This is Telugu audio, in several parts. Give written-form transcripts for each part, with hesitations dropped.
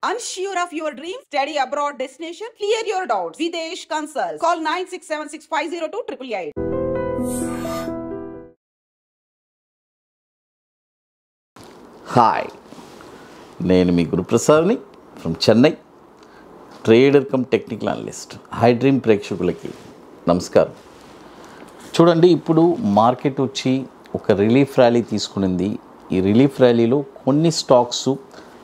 Unsure of your dream? Study abroad destination? Clear your doubts. Videsh Consult. Call 9676502888. Hi, నేను మీ గురుప్రసాద్ని from Chennai, trader cum technical analyst. IDream ప్రేక్షకులకి నమస్కారం. చూడండి, ఇప్పుడు మార్కెట్ వచ్చి ఒక రిలీఫ్ ర్యాలీ తీసుకునింది. ఈ రిలీఫ్ ర్యాలీలో కొన్ని స్టాక్స్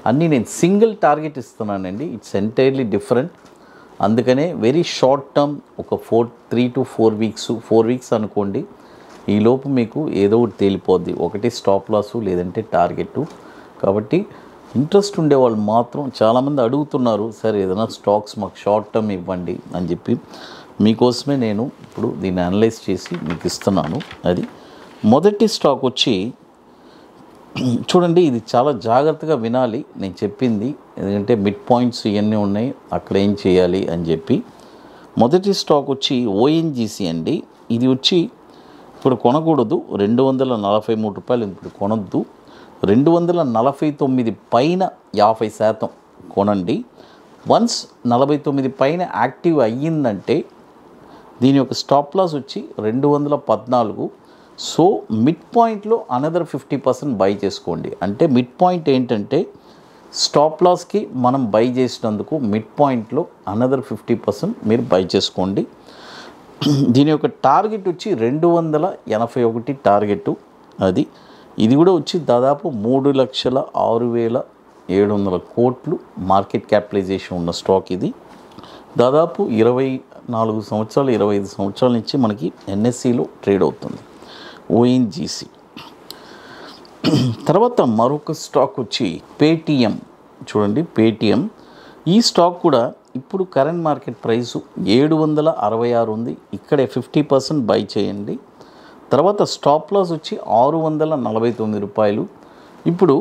అన్నీ నేను సింగిల్ టార్గెట్ ఇస్తున్నానండి. It's entirely different. అందుకనే వెరీ షార్ట్ టర్మ్, ఒక 3 to 4 వీక్స్ అనుకోండి. ఈలోపు మీకు ఏదో ఒకటి తేలిపోద్ది, ఒకటి స్టాప్ లాసు లేదంటే టార్గెట్. కాబట్టి ఇంట్రెస్ట్ ఉండేవాళ్ళు మాత్రం చాలామంది అడుగుతున్నారు, సార్ ఏదైనా స్టాక్స్ మాకు షార్ట్ టర్మ్ ఇవ్వండి అని చెప్పి. మీకోసమే నేను ఇప్పుడు దీన్ని అనలైజ్ చేసి మీకు ఇస్తున్నాను. అది మొదటి స్టాక్ వచ్చి చూడండి, ఇది చాలా జాగ్రత్తగా వినాలి నేను చెప్పింది, ఎందుకంటే మిడ్ పాయింట్స్ ఇవన్నీ ఉన్నాయి, అక్కడ ఏం చేయాలి అని చెప్పి. మొదటి స్టాక్ వచ్చి ఓఎన్జీసీ అండి. ఇది వచ్చి ఇప్పుడు కొనకూడదు, 243 రూపాయలు ఇప్పుడు కొనొద్దు. 249 పైన 50% కొనండి. వన్స్ 49 పైన యాక్టివ్ అయ్యిందంటే దీని యొక్క స్టాప్ లాస్ వచ్చి 214. సో మిడ్ పాయింట్లో అనదర్ 50% బై చేసుకోండి. అంటే మిడ్ పాయింట్ ఏంటంటే స్టాప్ లాస్కి మనం బై చేసినందుకు మిడ్ పాయింట్లో అనదర్ 50% మీరు బై చేసుకోండి. దీని యొక్క టార్గెట్ వచ్చి 281 టార్గెట్. ఇది కూడా వచ్చి దాదాపు 3,06,700 కోట్లు మార్కెట్ క్యాపిటలైజేషన్ ఉన్న స్టాక్. ఇది దాదాపు 24 సంవత్సరాలు 25 సంవత్సరాల నుంచి మనకి ఎన్ఎస్సిలో ట్రేడ్ అవుతుంది ఓఎన్జీసీ. తర్వాత మరొక స్టాక్ వచ్చి పేటిఎం. చూడండి, పేటిఎం ఈ స్టాక్ కూడా ఇప్పుడు కరెంట్ మార్కెట్ ప్రైస్ 766 ఉంది. ఇక్కడే 50% బై చేయండి. తర్వాత స్టాప్ లాస్ వచ్చి 649 రూపాయలు. ఇప్పుడు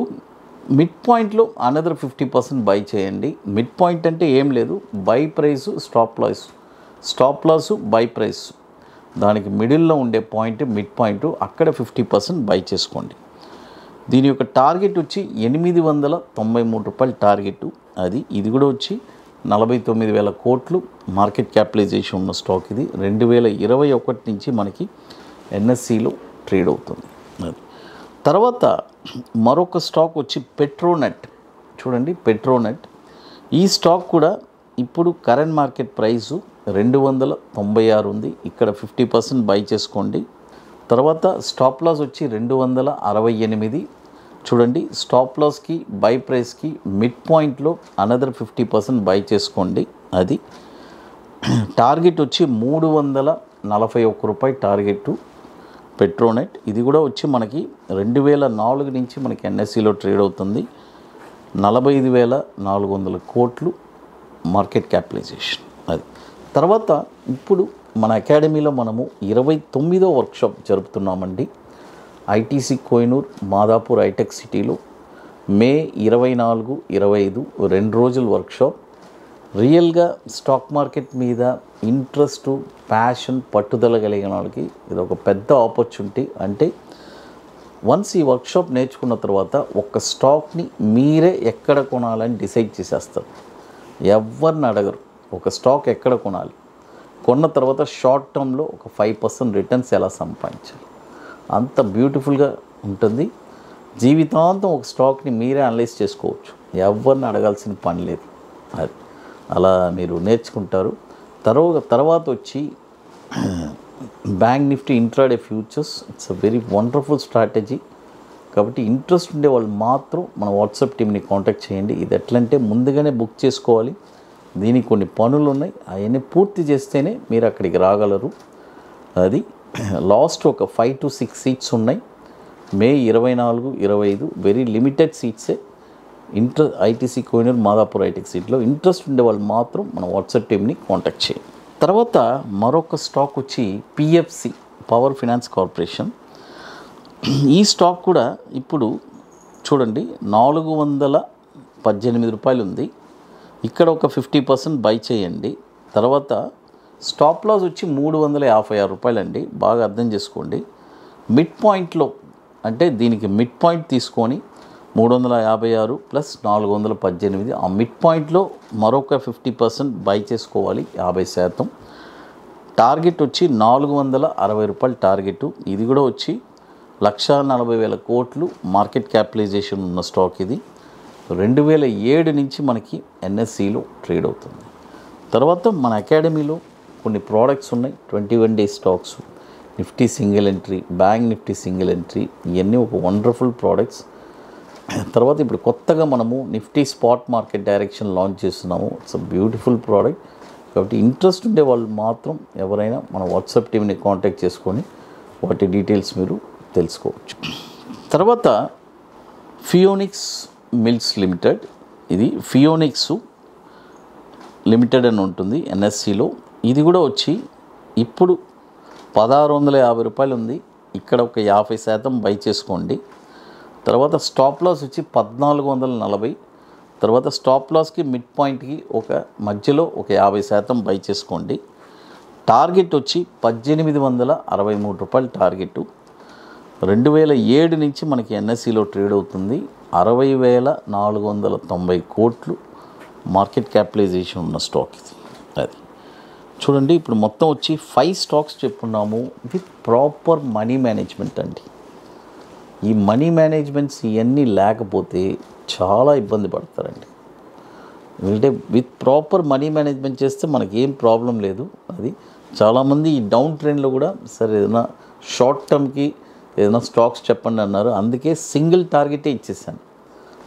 మిడ్ పాయింట్లో అనదర్ 50% బై చేయండి. మిడ్ పాయింట్ అంటే ఏం లేదు, by price stop loss by price, దానికి మిడిల్లో ఉండే పాయింట్ మిడ్ పాయింట్, అక్కడ 50% బై చేసుకోండి. దీని యొక్క టార్గెట్ వచ్చి 893 రూపాయలు టార్గెట్. ఇది కూడా వచ్చి 49,000 కోట్లు మార్కెట్ క్యాపిటలైజేషన్ ఉన్న స్టాక్. ఇది 2021 నుంచి మనకి ఎన్ఎస్సిలో ట్రేడ్ అవుతుంది. తర్వాత మరొక స్టాక్ వచ్చి పెట్రోనెట్. చూడండి, పెట్రోనెట్ ఈ స్టాక్ కూడా ఇప్పుడు కరెంట్ మార్కెట్ ప్రైసు 296 ఉంది. ఇక్కడ 50% బై చేసుకోండి. తర్వాత స్టాప్ లాస్ వచ్చి 268. చూడండి, స్టాప్ లాస్కి బై ప్రైస్కి మిడ్ పాయింట్లో అనదర్ 50% బై చేసుకోండి. టార్గెట్ వచ్చి 341 రూపాయి టార్గెట్ పెట్రోనెట్. ఇది కూడా వచ్చి మనకి 2004 నుంచి మనకి ఎన్ఎస్సిలో ట్రేడ్ అవుతుంది. 45,400 కోట్లు మార్కెట్ క్యాపిటలైజేషన్. తర్వాత ఇప్పుడు మన అకాడమీలో మనము 29వ వర్క్షాప్ జరుపుతున్నామండి. ఐటీసీ కోహినూర్ మాదాపూర్ హైటెక్ సిటీలో మే 24, 25 2 రోజుల వర్క్షాప్. రియల్గా స్టాక్ మార్కెట్ మీద ఇంట్రెస్ట్, ప్యాషన్, పట్టుదల కలిగిన వాళ్ళకి ఇది ఒక పెద్ద ఆపర్చునిటీ. అంటే వన్స్ ఈ వర్క్షాప్ నేర్చుకున్న తర్వాత ఒక స్టాక్ని మీరే ఎక్కడ కొనాలని డిసైడ్ చేసేస్తారు. ఎవరిని అడగరు ఒక స్టాక్ ఎక్కడ కొనాలి. కొన్న తర్వాత షార్ట్ టర్మ్లో ఒక 5% రిటర్న్స్ ఎలా సంపాదించాలి, అంత బ్యూటిఫుల్గా ఉంటుంది. జీవితాంతం ఒక స్టాక్ని మీరే అనలైజ్ చేసుకోవచ్చు, ఎవరిని అడగాల్సిన పని లేదు. అలా మీరు నేర్చుకుంటారు. తర్వాత వచ్చి bank Nifty intraday futures. It's a very wonderful strategy. కాబట్టి ఇంట్రెస్ట్ ఉండే వాళ్ళు మాత్రం మన వాట్సాప్ టీమ్ని కాంటాక్ట్ చేయండి. ఇది ఎట్లంటే ముందుగానే బుక్ చేసుకోవాలి. దీనికి కొన్ని పనులు ఉన్నాయి, అవన్నీ పూర్తి చేస్తేనే మీరు అక్కడికి రాగలరు. లాస్ట్ ఒక 5 to 6 సీట్స్ ఉన్నాయి. మే 24, 25 వెరీ లిమిటెడ్ సీట్సే. ఐటీసీ కోహినూర్ మాదాపూర్ హైటెక్ సిటీలో ఇంట్రెస్ట్ ఉండే వాళ్ళు మాత్రం మన వాట్సాప్ టీమ్ని కాంటాక్ట్ చేయండి. తర్వాత మరొక స్టాక్ వచ్చి పిఎఫ్సి, పవర్ ఫైనాన్స్ కార్పొరేషన్. ఈ స్టాక్ కూడా ఇప్పుడు చూడండి 418 రూపాయలు ఉంది. ఇక్కడ ఒక 50% బై చేయండి. తర్వాత స్టాప్ లాస్ వచ్చి 356 రూపాయలండి. బాగా అర్థం చేసుకోండి. మిడ్ పాయింట్లో అంటే దీనికి మిడ్ పాయింట్ తీసుకొని 356 ప్లస్ 418. ఆ మిడ్ పాయింట్లో మరొక 50% బై చేసుకోవాలి, 50%. టార్గెట్ వచ్చి 460 రూపాయలు టార్గెట్. ఇది కూడా వచ్చి 1,40,000 కోట్లు మార్కెట్ క్యాపిటలైజేషన్ ఉన్న స్టాక్. ఇది 2007 నుంచి మనకి ఎన్ఎస్సిలో ట్రేడ్ అవుతుంది. తర్వాత మన అకాడమీలో కొన్ని ప్రోడక్ట్స్ ఉన్నాయి, 21 days stocks, Nifty single entry, bank Nifty single entry, ఇవన్నీ ఒక వండర్ఫుల్ ప్రోడక్ట్స్. తర్వాత ఇప్పుడు కొత్తగా మనము Nifty spot market direction launch చేస్తున్నాము. It's a beautiful product. కాబట్టి ఇంట్రెస్ట్ ఉండే వాళ్ళు మాత్రం ఎవరైనా మన వాట్సాప్ టీమ్ని కాంటాక్ట్ చేసుకొని వాటి డీటెయిల్స్ మీరు తెలుసుకోవచ్చు. తర్వాత ఫియోనిక్స్ మిల్స్ లిమిటెడ్, ఇది ఫియోనిక్స్ లిమిటెడ్ అని ఉంటుంది ఎన్ఎస్సిలో. ఇది కూడా వచ్చి ఇప్పుడు 1,650 రూపాయలు ఉంది. ఇక్కడ ఒక 50% బై చేసుకోండి. తర్వాత స్టాప్ లాస్ వచ్చి 1,440. తర్వాత స్టాప్ లాస్కి మిడ్ పాయింట్కి ఒక మధ్యలో ఒక 50% బై చేసుకోండి. టార్గెట్ వచ్చి 1,863 రూపాయలు టార్గెట్. 2007 నుంచి మనకి ఎన్ఎస్సిలో ట్రేడ్ అవుతుంది. 60,490 కోట్లు మార్కెట్ క్యాపిటలైజేషన్ ఉన్న స్టాక్ ఇది. అది చూడండి, ఇప్పుడు మొత్తం వచ్చి 5 స్టాక్స్ చెప్పున్నాము విత్ ప్రాపర్ మనీ మేనేజ్మెంట్ అండి. ఈ మనీ మేనేజ్మెంట్స్ ఇవన్నీ లేకపోతే చాలా ఇబ్బంది పడతారండి. అంటే విత్ ప్రాపర్ మనీ మేనేజ్మెంట్ చేస్తే మనకి ఏం ప్రాబ్లం లేదు. అది చాలామంది ఈ డౌన్ ట్రెండ్లో కూడా సరే ఏదైనా షార్ట్ టర్మ్కి ఏదైనా స్టాక్స్ చెప్పండి అన్నారు. అందుకే సింగిల్ టార్గెటే ఇచ్చేసాను,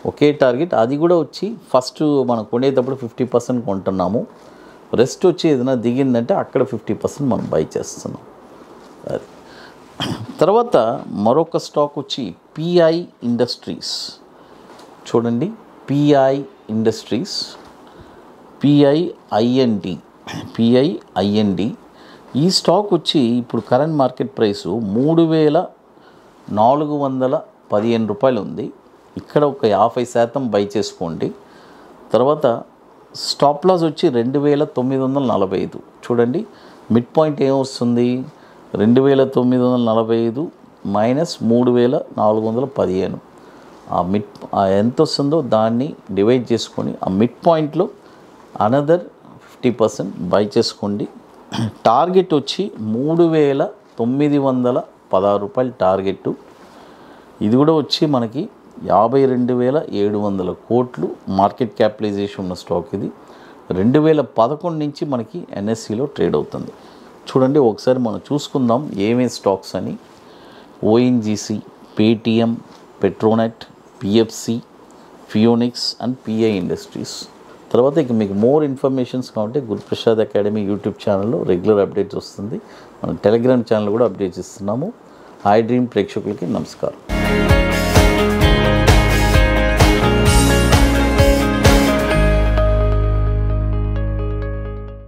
ఒకే టార్గెట్. అది కూడా వచ్చి ఫస్ట్ మనం కొనేటప్పుడు 50% కొంటున్నాము, రెస్ట్ వచ్చి ఏదైనా దిగిందంటే అక్కడ 50% మనం బై చేస్తున్నాం. అది తర్వాత మరొక స్టాక్ వచ్చి పిఐ ఇండస్ట్రీస్. చూడండి, పిఐ ఇండస్ట్రీస్, పిఐఐఎన్డి. ఈ స్టాక్ వచ్చి ఇప్పుడు కరెంట్ మార్కెట్ ప్రైసు 3,415 రూపాయలు ఉంది. ఇక్కడ ఒక 50% బై చేసుకోండి. తర్వాత స్టాప్ లాస్ వచ్చి 2,945. చూడండి మిడ్ పాయింట్ ఏమొస్తుంది, 2,945 మైనస్ 3,415. ఎంత వస్తుందో దాన్ని డివైడ్ చేసుకొని ఆ మిడ్ పాయింట్లో అనదర్ 50% బై చేసుకోండి. టార్గెట్ వచ్చి 3,916 రూపాయలు టార్గెట్. ఇది కూడా వచ్చి మనకి 52,700 కోట్లు మార్కెట్ క్యాపిటలైజేషన్ ఉన్న స్టాక్. ఇది 2011 నుంచి మనకి ఎన్ఎస్సిలో ట్రేడ్ అవుతుంది. చూడండి ఒకసారి మనం చూసుకుందాం ఏమేమి స్టాక్స్ అని. ONGC, Paytm, Petronet, PFC, Phoenix and PI Industries. తర్వాత ఇక మీకు మోర్ ఇన్ఫర్మేషన్స్ కావాలంటే గురుప్రసాద్ అకాడమీ యూట్యూబ్ ఛానల్లో రెగ్యులర్ అప్డేట్స్ వస్తుంది. మనం టెలిగ్రామ్ ఛానల్ కూడా అప్డేట్స్ ఇస్తున్నాము. ఐ డ్రీమ్ ప్రేక్షకులకి నమస్కారం.